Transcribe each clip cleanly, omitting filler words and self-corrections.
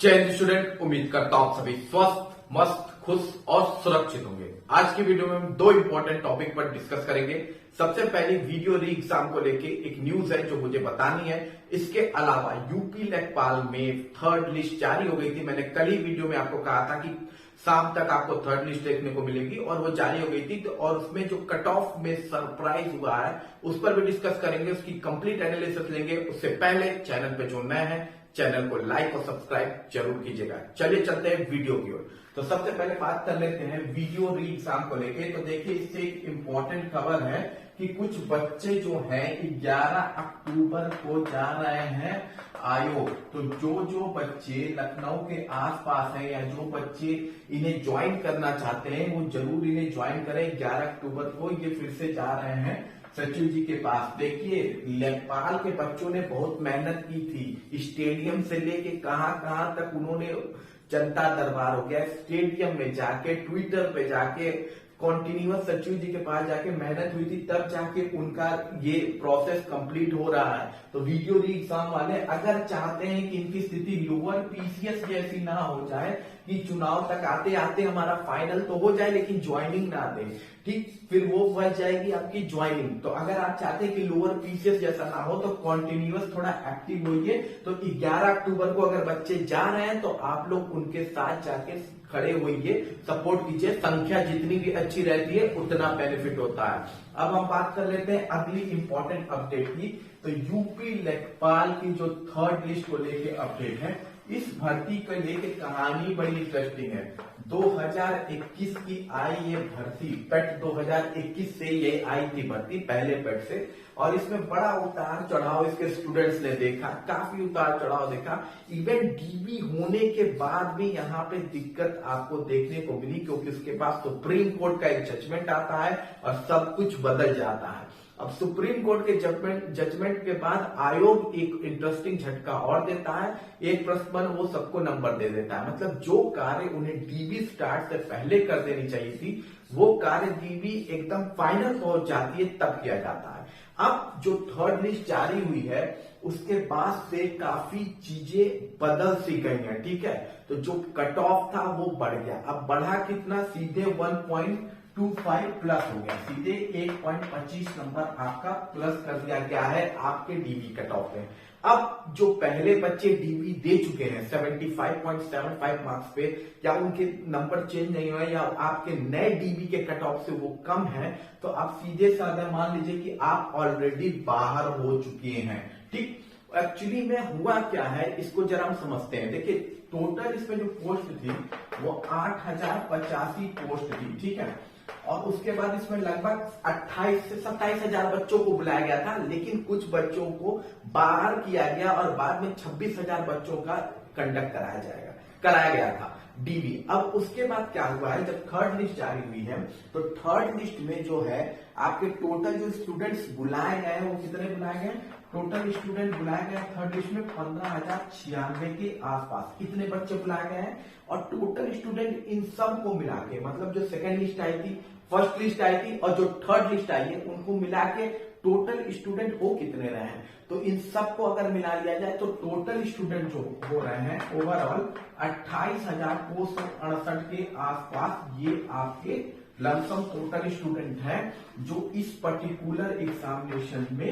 जय हिंद स्टूडेंट, उम्मीद करता हूं आप सभी स्वस्थ, मस्त, खुश और सुरक्षित होंगे। आज की वीडियो में हम दो इंपॉर्टेंट टॉपिक पर डिस्कस करेंगे। सबसे पहले वीडियो री एग्जाम को लेके एक न्यूज है जो मुझे बतानी है। इसके अलावा यूपी लेखपाल में थर्ड लिस्ट जारी हो गई थी। मैंने कल ही वीडियो में आपको कहा था कि शाम तक आपको थर्ड लिस्ट देखने को मिलेगी और वो जारी हो गई थी। और उसमें जो कट ऑफ में सरप्राइज हुआ है उस पर भी डिस्कस करेंगे, उसकी कंप्लीट एनालिसिस लेंगे। उससे पहले चैनल पे जो नया है चैनल को लाइक और सब्सक्राइब जरूर कीजिएगा। चलिए चलते हैं वीडियो की ओर। तो सबसे पहले बात कर लेते हैं वीडियो री एग्जाम को लेके। तो देखिए, इससे एक इम्पोर्टेंट खबर है कि कुछ बच्चे जो हैं 11 अक्टूबर को जा रहे हैं आयोग। तो जो बच्चे लखनऊ के आसपास हैं या जो बच्चे इन्हें ज्वाइन करना चाहते हैं वो जरूर इन्हें ज्वाइन करें। 11 अक्टूबर को ये फिर से जा रहे हैं सचिव जी के पास। देखिए, लेखपाल के बच्चों ने बहुत मेहनत की थी। स्टेडियम से लेके कहां तक उन्होंने जनता दरबार हो गया, स्टेडियम में जाके, ट्विटर पे जाके, कॉन्टिन्यूअस सचिव जी के पास जाके मेहनत हुई थी, तब जाके उनका ये प्रोसेस कंप्लीट हो रहा है। तो वीडियो री एग्जाम वाले अगर चाहते हैं कि इनकी स्थिति लोअर पीसीएस जैसी ना हो जाए कि चुनाव तक आते आते हमारा फाइनल तो हो जाए लेकिन ज्वाइनिंग ना दे, ठीक, फिर वो बच जाएगी आपकी ज्वाइनिंग। तो अगर आप चाहते हैं कि लोअर पीसीएस जैसा ना हो तो कॉन्टिन्यूअस थोड़ा एक्टिव होइए। तो 11 अक्टूबर को अगर बच्चे जा रहे हैं तो आप लोग उनके साथ जाके खड़े होइए, सपोर्ट कीजिए। संख्या जितनी भी अच्छी रहती है उतना बेनिफिट होता है। अब हम बात कर लेते हैं अगली इंपॉर्टेंट अपडेट की। तो यूपी लेखपाल की जो थर्ड लिस्ट को लेके अपडेट है, इस भर्ती को लेके कहानी बड़ी इंटरेस्टिंग है। 2021 की आई ये भर्ती, पेट 2021 से ये आई थी भर्ती, पहले पेट से। और इसमें बड़ा उतार चढ़ाव इसके स्टूडेंट्स ने देखा, काफी उतार चढ़ाव देखा। इवन डीबी होने के बाद भी यहाँ पे दिक्कत आपको देखने को मिली, क्योंकि उसके पास सुप्रीम कोर्ट का एक जजमेंट आता है और सब कुछ बदल जाता है। अब सुप्रीम कोर्ट के जजमेंट के बाद आयोग एक इंटरेस्टिंग झटका और देता है। एक प्रश्न वो सबको नंबर दे देता है। मतलब जो कार्य उन्हें डीबी स्टार्ट से पहले कर देनी चाहिए थी वो कार्य डीबी एकदम फाइनल पहुंच जाती है तब किया जाता है। अब जो थर्ड लिस्ट जारी हुई है उसके बाद से काफी चीजें बदल सी गई हैं, ठीक है। तो जो कट ऑफ था वो बढ़ गया। अब बढ़ा कितना, सीधे 1.25 प्लस हो गया, सीधे 1.25 नंबर आपका प्लस कर दिया गया है आपके डीबी कट ऑफ में। अब जो पहले बच्चे डीबी दे चुके हैं 75.75 मार्क्स पे, या उनके नंबर चेंज नहीं हुए या आपके नए डीबी के कट ऑफ से वो कम है, तो आप सीधे साधा मान लीजिए कि आप ऑलरेडी बाहर हो चुके हैं, ठीक। एक्चुअली में हुआ क्या है इसको जरा हम समझते हैं। देखिए, टोटल इसमें जो पोस्ट थी वो 8085 पोस्ट थी, ठीक है। और उसके बाद इसमें लगभग 28 से 27 हजार बच्चों को बुलाया गया था, लेकिन कुछ बच्चों को बाहर किया गया और बाद में 26,000 बच्चों का कंडक्ट कराया गया था डीबी। अब उसके बाद क्या हुआ है, जब थर्ड लिस्ट जारी हुई है तो थर्ड लिस्ट में जो है आपके टोटल जो स्टूडेंट्स बुलाए गए हैं वो कितने बुलाए गए, टोटल स्टूडेंट बुलाए गए थर्ड लिस्ट में 15,096 के आसपास इतने बच्चे बुलाए गए हैं। और टोटल स्टूडेंट इन सब को मिला के, मतलब जो सेकेंड लिस्ट आई थी, फर्स्ट लिस्ट आई थी और जो थर्ड लिस्ट आई है, उनको मिला के टोटल स्टूडेंट हो कितने रहे हैं। तो इन सब को अगर मिला लिया जाए तो टोटल स्टूडेंट जो हो रहे हैं ओवरऑल 28,268 के आसपास ये आपके लमसम टोटल स्टूडेंट हैं जो इस पर्टिकुलर एग्जामिनेशन में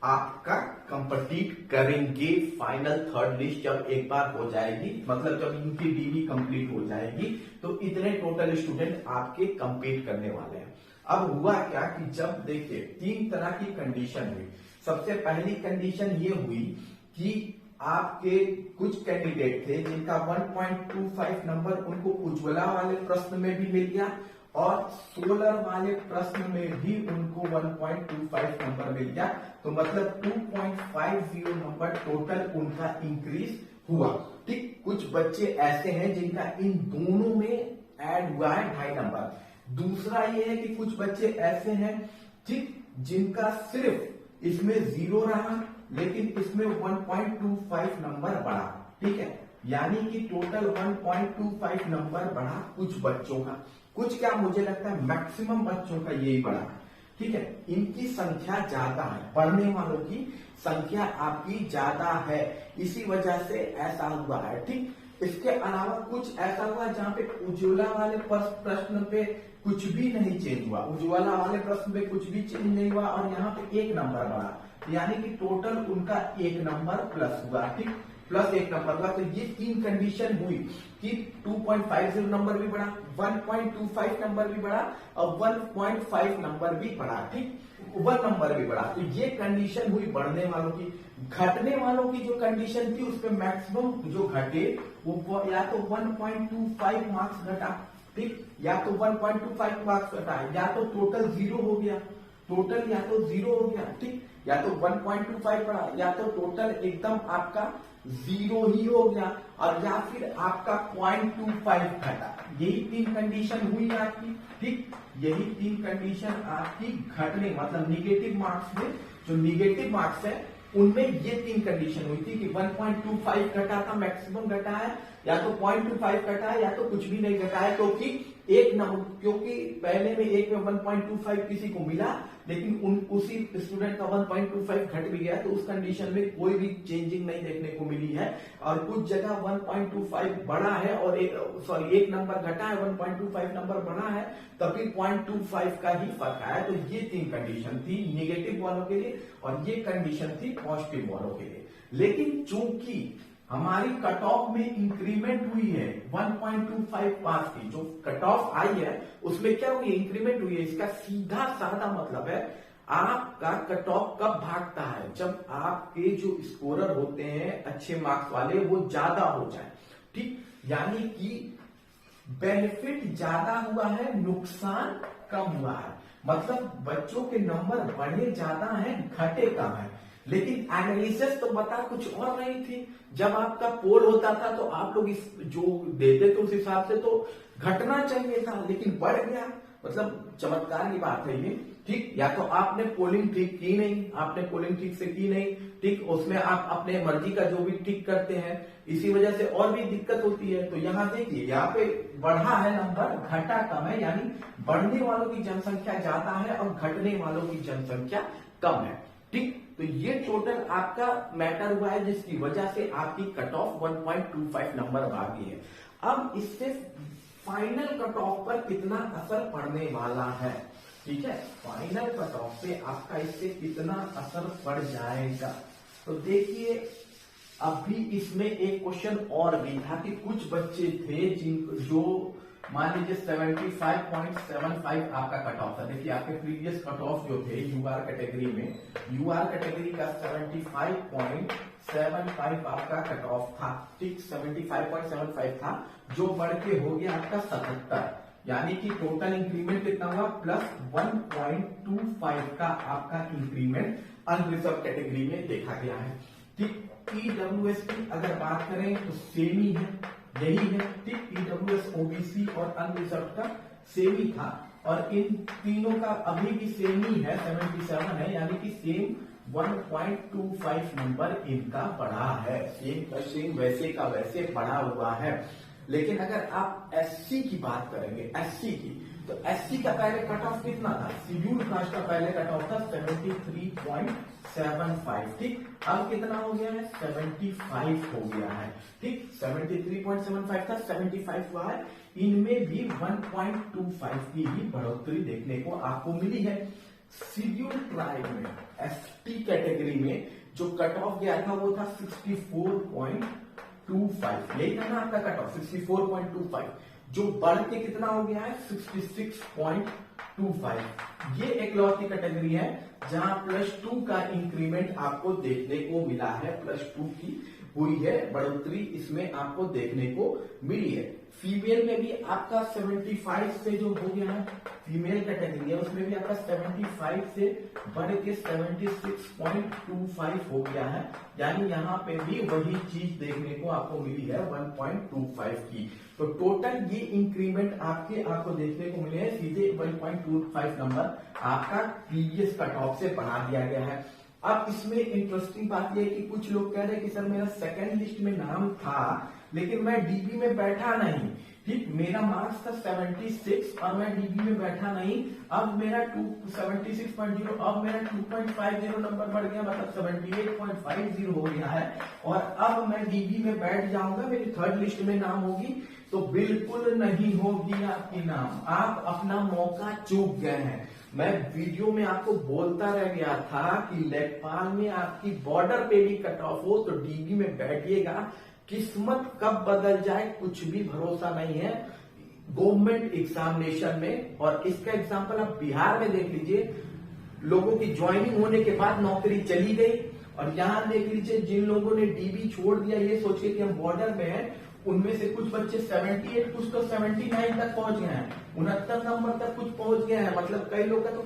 आपका कंपीट करेंगे। फाइनल थर्ड लिस्ट जब एक बार हो जाएगी, मतलब जब इनकी डीबी कंप्लीट हो जाएगी, तो इतने टोटल स्टूडेंट आपके कंपीट करने वाले हैं। अब हुआ क्या कि जब देखिए 3 तरह की कंडीशन हुई। सबसे पहली कंडीशन ये हुई कि आपके कुछ कैंडिडेट थे जिनका 1.25 नंबर उनको उज्ज्वला वाले प्रश्न में भी मिल गया और सोलर वाले प्रश्न में भी उनको 1.25 नंबर मिल गया। तो मतलब 2.50 नंबर टोटल उनका इंक्रीज हुआ, ठीक। कुछ बच्चे ऐसे हैं जिनका इन दोनों में ऐड हुआ है 2.5 नंबर। दूसरा ये है कि कुछ बच्चे ऐसे हैं, ठीक, जिनका सिर्फ इसमें 0 रहा लेकिन इसमें 1.25 नंबर बढ़ा, ठीक है। यानी कि टोटल 1.25 नंबर बढ़ा कुछ बच्चों का, कुछ क्या मुझे लगता है मैक्सिमम बच्चों का यही बढ़ा, ठीक है। इनकी संख्या ज्यादा है, पढ़ने वालों की संख्या आपकी ज्यादा है, इसी वजह से ऐसा हुआ है, ठीक। इसके अलावा कुछ ऐसा हुआ जहां पे उज्ज्वला वाले प्रश्न पे कुछ भी नहीं चेंज हुआ, उज्ज्वला वाले प्रश्न पे कुछ भी चेंज नहीं हुआ और यहाँ पे 1 नंबर बढ़ा, यानी कि टोटल उनका 1 नंबर प्लस हुआ, ठीक, प्लस 1 नंबर हुआ। तो ये 3 कंडीशन हुई कि 2.50 नंबर भी बढ़ा, 1.25 नंबर भी बढ़ा और 1.5 नंबर भी बढ़ा, ठीक, 1 नंबर भी बढ़ा। तो ये कंडीशन हुई बढ़ने वालों की। घटने वालों की जो कंडीशन थी उसपे मैक्सिमम जो घटे वो या तो 1.25 मार्क्स घटा, ठीक, या तो 1.25 मार्क्स घटा, या तो टोटल 0 हो गया, टोटल या तो 0 हो गया, ठीक, या तो 1.25 बढ़ा, या तो टोटल एकदम आपका 0 ही हो गया, और या फिर आपका 0.25 घटा। यही 3 कंडीशन हुई आपकी, ठीक, यही 3 कंडीशन आपकी घटने मतलब निगेटिव मार्क्स में, जो निगेटिव मार्क्स है उनमें ये 3 कंडीशन हुई थी कि 1.25 घटा था, मैक्सिमम घटा है, या तो 0.25 घटा है, या तो कुछ भी नहीं घटा है, क्योंकि क्योंकि पहले में एक में 1.25 किसी को मिला, लेकिन उसी स्टूडेंट का 1.25 घट भी गया, तो उस कंडीशन में कोई भी चेंजिंग नहीं देखने को मिली है। और कुछ जगह 1.25 बढ़ा है और 1 नंबर घटा है, 1.25 नंबर बढ़ा है, तभी 0.25 का ही फर्क आया। तो ये 3 कंडीशन थी निगेटिव वालों के लिए और ये कंडीशन थी पॉजिटिव वालों के लिए। लेकिन चूंकि हमारी कट ऑफ में इंक्रीमेंट हुई है 1.25 पास की, जो कट ऑफ आई है उसमें क्या हुई, इंक्रीमेंट हुई है। इसका सीधा साधा मतलब है आपका कट ऑफ कब भागता है, जब आपके जो स्कोरर होते हैं अच्छे मार्क्स वाले वो ज्यादा हो जाए, ठीक, यानी कि बेनिफिट ज्यादा हुआ है, नुकसान कम हुआ है, मतलब बच्चों के नंबर बढ़े ज्यादा हैं, घटे कम है। लेकिन एनालिसिस तो बता कुछ और रही थी। जब आपका पोल होता था तो आप लोग जो देते थे उस हिसाब से तो घटना चाहिए था, लेकिन बढ़ गया, मतलब चमत्कार की बात है ये, ठीक। या तो आपने पोलिंग ठीक की नहीं, आपने पोलिंग ठीक से की नहीं, ठीक, उसमें आप अपने मर्जी का जो भी ठीक करते हैं, इसी वजह से और भी दिक्कत होती है। तो यहाँ देखिए, यहाँ पे बढ़ा है नंबर, घटा कम है, यानी बढ़ने वालों की जनसंख्या ज्यादा है और घटने वालों की जनसंख्या कम है, ठीक। तो ये टोटल आपका मैटर हुआ है जिसकी वजह से आपकी कट ऑफ 1.25 नंबर भागी है। अब इससे फाइनल कट ऑफ पर कितना असर पड़ने वाला है, ठीक है, फाइनल कट ऑफ पे आपका इससे कितना असर पड़ जाएगा। तो देखिए, अभी इसमें एक क्वेश्चन और भी था कि कुछ बच्चे थे जो मान लीजिए 75.75 आपका कट ऑफ था। देखिए आपके प्रीवियस कट ऑफ जो थे यूआर कैटेगरी में, यूआर कैटेगरी का 75.75 आपका कट ऑफ था, ठीक, 75.75 था, जो बढ़ के हो गया आपका 77, यानी कि टोटल इंक्रीमेंट कितना हुआ, प्लस 1.25 का आपका इंक्रीमेंट अनरिजर्व कैटेगरी में देखा गया है, ठीक। ईडब्ल्यूएस की अगर बात करें तो सेम ही है, यही है, ठीक, ईडब्ल्यूएस ओबीसी और अनरिजर्व का सेम ही था, और इन तीनों का अभी भी सेम ही है, 77 है, यानी कि सेम 1.25 नंबर इनका बढ़ा है, सेम का सेम वैसे का वैसे बढ़ा हुआ है। लेकिन अगर आप एससी की बात करेंगे, एससी की, तो एससी का पहले कट ऑफ कितना था, शेड्यूल कास्ट का पहले कट ऑफ था 73.75, ठीक, अब कितना हो गया है, 75 हो गया है, ठीक, 73.75 था, 75 हुआ है। इनमें भी 1.25 की ही बढ़ोतरी देखने को आपको मिली है। शेड्यूल ट्राइब में, एसटी कैटेगरी में जो कट ऑफ गया था वो था 64.25, यही था ना आपका कट ऑफ 64.25, जो बढ़ के कितना हो गया है 66.25। ये एक लौती कैटेगरी है जहां +2 का इंक्रीमेंट आपको देखने को मिला है, +2 की हुई है बढ़ोतरी, इसमें आपको देखने को मिली है। फीमेल में भी आपका 75 से जो हो गया है, फीमेल कैटेगरी है उसमें भी आपका 75 से बढ़ के 76.25 हो गया है, यानी यहाँ पे भी वही चीज देखने को आपको मिली है 1.25 की। तो टोटल ये इंक्रीमेंट आपको देखने को मिले हैं, सीधे 1.25 नंबर आपका प्रीवियस कट ऑफ से बना दिया गया है। अब इसमें इंटरेस्टिंग बात यह है कि कुछ लोग कह रहे हैं कि सर मेरा सेकंड लिस्ट में नाम था लेकिन मैं डीबी में बैठा नहीं, ठीक, मेरा मार्क्स था 76 और मैं डीबी में बैठा नहीं, अब मेरा 76.0, अब मेरा 2.50 नंबर बढ़ गया, मतलब 78.50 हो गया है, और अब मैं डीबी में बैठ जाऊंगा, मेरी थर्ड लिस्ट में नाम होगी, तो बिल्कुल नहीं होगी आपकी नाम, आप अपना मौका चूक गए हैं। मैं वीडियो में आपको बोलता रह गया था कि लेखपाल में आपकी बॉर्डर पे भी कट ऑफ हो तो डीबी में बैठिएगा, किस्मत कब बदल जाए कुछ भी भरोसा नहीं है गवर्नमेंट एग्जामिनेशन में। और इसका एग्जांपल आप बिहार में देख लीजिए, लोगों की ज्वाइनिंग होने के बाद नौकरी चली गई, और यहां देख लीजिए जिन लोगों ने डीबी छोड़ दिया ये सोच के कि हम बॉर्डर में हैं, उनमें से कुछ बच्चे 78, कुछ तो 79 तक पहुंच गए हैं, 69 नंबर तक कुछ पहुंच गए हैं, मतलब कई लोग का तो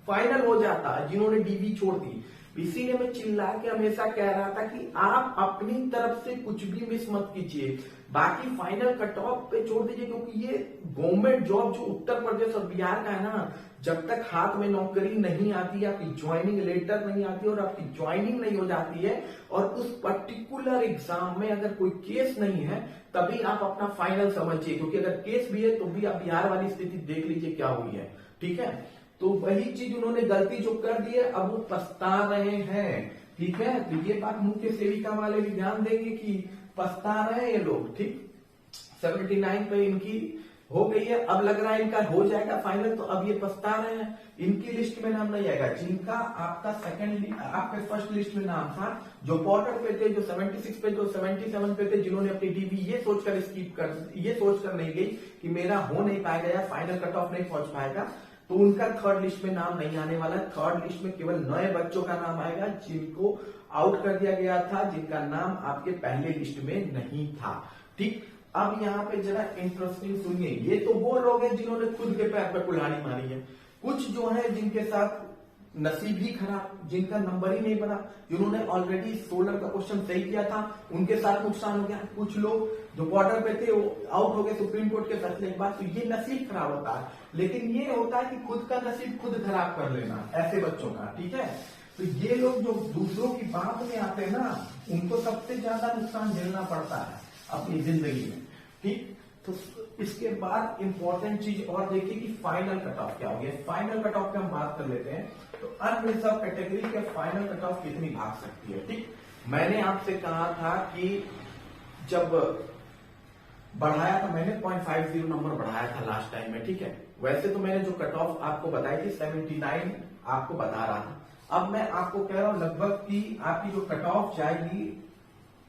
फाइनल हो जाता है जिन्होंने डीबी छोड़ दी। इसीलिए मैं चिल्ला के हमेशा कह रहा था कि आप अपनी तरफ से कुछ भी मिस मत कीजिए, बाकी फाइनल कट ऑफ पे छोड़ दीजिए, क्योंकि ये गवर्नमेंट जॉब जो उत्तर प्रदेश और बिहार का है ना, जब तक हाथ में नौकरी नहीं आती, आपकी ज्वाइनिंग लेटर नहीं आती और आपकी ज्वाइनिंग नहीं हो जाती है, और उस पर्टिकुलर एग्जाम में अगर कोई केस नहीं है, तभी आप अपना फाइनल समझिए, क्योंकि अगर केस भी है तो भी आप बिहार वाली स्थिति देख लीजिए क्या हुई है। ठीक है, तो वही चीज उन्होंने गलती जो कर दी है अब वो पछता रहे हैं। ठीक है, तो ये बात मुख्य सेविका वाले भी ध्यान देंगे कि पछता रहे हैं ये लोग। ठीक, 79 पे इनकी हो गई है, अब लग रहा है इनका हो जाएगा फाइनल, तो अब ये पछता रहे हैं, इनकी लिस्ट में नाम नहीं आएगा। जिनका आपका आपके फर्स्ट लिस्ट में नाम था, जो बॉर्डर पे थे, जो 76 पे, जो 77 पे थे, जिन्होंने अपनी डीबी ये सोचकर नहीं गई कि मेरा हो नहीं पाएगा या फाइनल कट ऑफ नहीं पहुंच पाएगा, तो उनका थर्ड लिस्ट में नाम नहीं आने वाला। थर्ड लिस्ट में केवल नए बच्चों का नाम आएगा जिनको आउट कर दिया गया था, जिनका नाम आपके पहले लिस्ट में नहीं था। ठीक, अब यहाँ पे जरा इंटरेस्टिंग सुनिए, ये तो वो लोग हैं जिन्होंने खुद के पैर पर कुल्हाड़ी मारी है, कुछ जो है जिनके साथ नसीब ही खराब, जिनका नंबर ही नहीं बना, जिन्होंने ऑलरेडी 16 का क्वेश्चन सही किया था, उनके साथ नुकसान हो गया। कुछ लोग जो बॉर्डर पे थे वो आउट हो गए सुप्रीम कोर्ट के फैसले के बाद, तो ये नसीब खराब होता है। लेकिन ये होता है कि खुद का नसीब खुद खराब कर लेना ऐसे बच्चों का। ठीक है, तो ये लोग जो दूसरों की बात में आते हैं ना, उनको सबसे ज्यादा नुकसान झेलना पड़ता है अपनी जिंदगी में। ठीक, तो इसके बाद इंपॉर्टेंट चीज और देखिए कि फाइनल कट ऑफ क्या हो गया। फाइनल कट ऑफ की हम बात कर लेते हैं, तो अनरिजर्व कैटेगरी के फाइनल कट ऑफ कितनी भाग सकती है। ठीक, मैंने आपसे कहा था कि जब बढ़ाया था, मैंने 0.50 नंबर बढ़ाया था लास्ट टाइम में। ठीक है, वैसे तो मैंने जो कट ऑफ आपको बताई थी 79 आपको बता रहा था, अब मैं आपको कह रहा हूं लगभग कि आपकी जो कट ऑफ जाएगी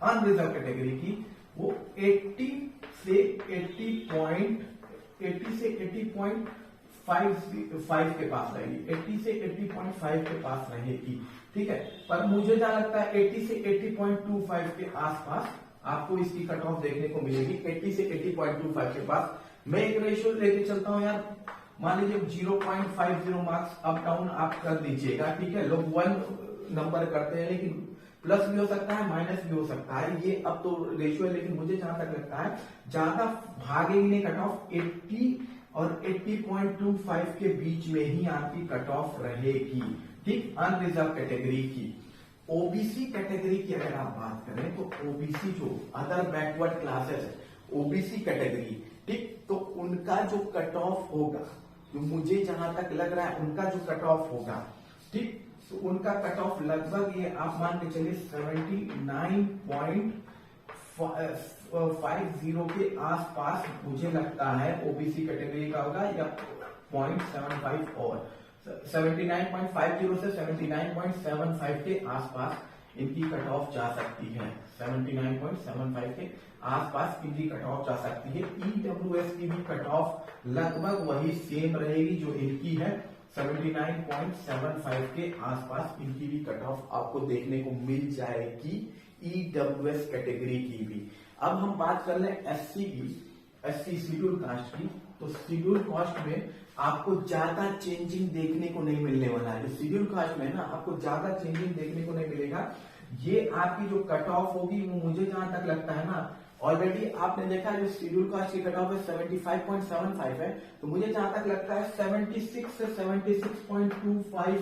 अनरिजर्व कैटेगरी की, वो 80 से 80.5 के पास रहेगी, 80 से 80.5 के पास रहेगी। ठीक है, पर मुझे क्या लगता है 80 से 80.25 के आसपास आपको इसकी कट ऑफ देखने को मिलेगी। 80 से 80.25 के पास मैं एक रेशियो लेके चलता हूं यार, मान लीजिए 0.50 मार्क्स अप डाउन आप कर दीजिएगा। ठीक है, लोग 1 नंबर करते हैं, लेकिन प्लस भी हो सकता है, माइनस भी हो सकता है, ये अब तो रेशियो है, लेकिन मुझे जहां तक लगता है ज्यादा भागेगी नहीं कट ऑफ, 80 और 80.25 के बीच में ही आपकी कट ऑफ रहेगी। ठीक, अनरिजर्व कैटेगरी की। ओबीसी कैटेगरी की अगर आप बात करें तो ओबीसी जो अदर बैकवर्ड क्लासेस है, ओबीसी कैटेगरी, ठीक, तो उनका जो कट ऑफ होगा, जो मुझे जहां तक लग रहा है उनका जो कट ऑफ होगा, ठीक, तो उनका कट ऑफ लगभग ये आप मान के चलिए 79.50 के आसपास मुझे लगता है ओबीसी कैटेगरी का होगा, या 0.75 और 79.50 से 79.75 के आसपास इनकी कट ऑफ जा सकती है। 79.75 के आसपास इनकी कट ऑफ जा सकती है। ईडब्ल्यूएस की भी कट ऑफ लगभग वही सेम रहेगी जो इनकी है, 79.75 के आसपास इनकी भी कट ऑफ आपको देखने को मिल जाएगी, ईडब्ल्यूएस कैटेगरी की भी। अब हम बात कर लें एससी की, एससी शेड्यूल कास्ट की, तो शेड्यूल कास्ट में आपको ज्यादा चेंजिंग देखने को नहीं मिलने वाला है। जो शेड्यूल कास्ट में ना आपको ज्यादा चेंजिंग देखने को नहीं मिलेगा। ये आपकी जो कट ऑफ होगी वो मुझे जहां तक लगता है ना, ऑलरेडी आपने देखा जो शेड्यूल कास्ट की कट ऑफ है 75.75 है, तो मुझे जहां तक लगता है 76 से 76.25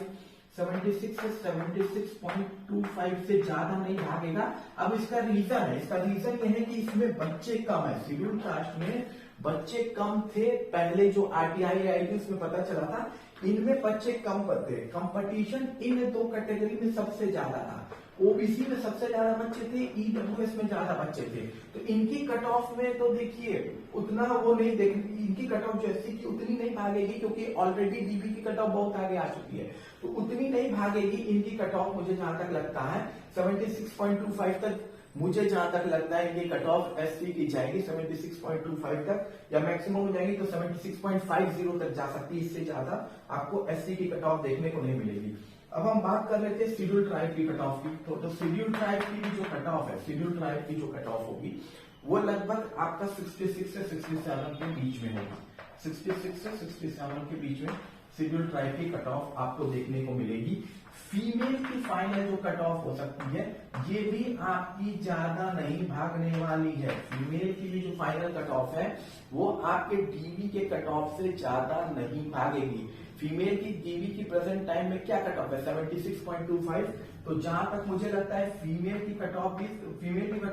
76 से 76.25 से ज्यादा नहीं भागेगा। अब इसका रीजन ये है कि इसमें बच्चे कम है, शेड्यूल कास्ट में बच्चे कम थे। पहले जो आरटीआई आई थी उसमें पता चला था इनमें बच्चे कम थे। कंपटीशन इन दो कैटेगरी में सबसे ज्यादा था। ओबीसी में सबसे ज्यादा बच्चे थे, ईडब्ल्यूएस में ज्यादा बच्चे थे। तो इनकी कट ऑफ में तो देखिए उतना वो नहीं देख, इनकी कट ऑफ जो एससी की उतनी नहीं भागेगी क्योंकि ऑलरेडी डीबी की कट ऑफ बहुत आगे आ चुकी है, तो उतनी नहीं भागेगी इनकी कट ऑफ। मुझे जहां तक लगता है 76.25 तक, मुझे जहां तक लगता है इनकी कट ऑफ एससी की जाएगी 76.25 तक, या मैक्सिमम हो जाएगी तो 76.50 तक जा सकती है। इससे ज्यादा आपको एससी की कट ऑफ देखने को नहीं मिलेगी। अब हम बात कर लेते हैं शेड्यूल ट्राइब की कट ऑफ की। तो शेड्यूल ट्राइब की भी जो कट ऑफ है, शेड्यूल ट्राइब की जो कट ऑफ होगी वो लगभग आपका 66 से 67 के बीच में होगी। 66 से 67 के बीच में शेड्यूल ट्राइब की कट ऑफ आपको देखने को मिलेगी। फीमेल की फाइनल जो कट ऑफ हो सकती है ये भी आपकी ज्यादा नहीं भागने वाली है। फीमेल की भी जो फाइनल कट ऑफ है वो आपके डीबी के कट ऑफ से ज्यादा नहीं भागेगी। फीमेल की डीबी की प्रेजेंट टाइम में क्या कट ऑफ है 76.25, तो जहां तक मुझे लगता है फीमेल की कट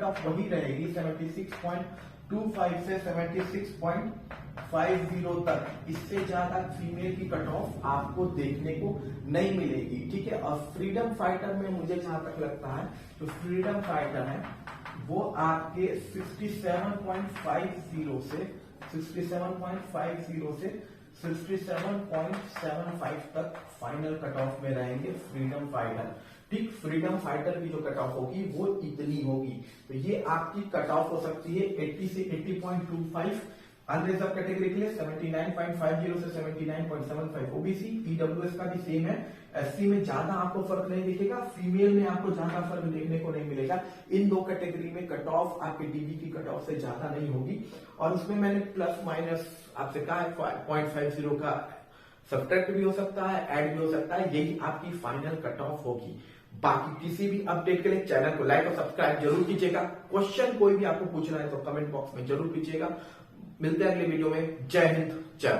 ऑफ वही रहेगी 76.25 से 76.50 तक। इससे ज्यादा फीमेल की कट ऑफ आपको देखने को नहीं मिलेगी, ठीक है। और फ्रीडम फाइटर में मुझे जहां तक लगता है तो फ्रीडम फाइटर है वो आपके 67.50 से 67.75 तक फाइनल कट ऑफ में रहेंगे फ्रीडम फाइटर, ठीक। फ्रीडम फाइटर की जो कट ऑफ होगी वो इतनी होगी। तो ये आपकी कट ऑफ हो सकती है 80 से 80.25 अनरिजर्व कैटेगरी के लिए, 79.50 से 79.75 ओबीसी। ईडब्ल्यूएस का भी सेम है। एससी में ज्यादा आपको फर्क नहीं दिखेगा, फीमेल में आपको ज्यादा फर्क देखने को नहीं मिलेगा। इन दो कैटेगरी में कट ऑफ आपके डीबी की कट ऑफ से ज्यादा नहीं होगी। और उसमें मैंने प्लस माइनस आपसे कहा है 0.50 का सब्ट्रैक्ट भी हो सकता है, ऐड भी हो सकता है। यही आपकी फाइनल कट ऑफ होगी। बाकी किसी भी अपडेट के लिए चैनल को लाइक और सब्सक्राइब जरूर कीजिएगा। क्वेश्चन कोई भी आपको पूछना है तो कमेंट बॉक्स में जरूर कीजिएगा। मिलते हैं अगले वीडियो में। जय हिंद, जय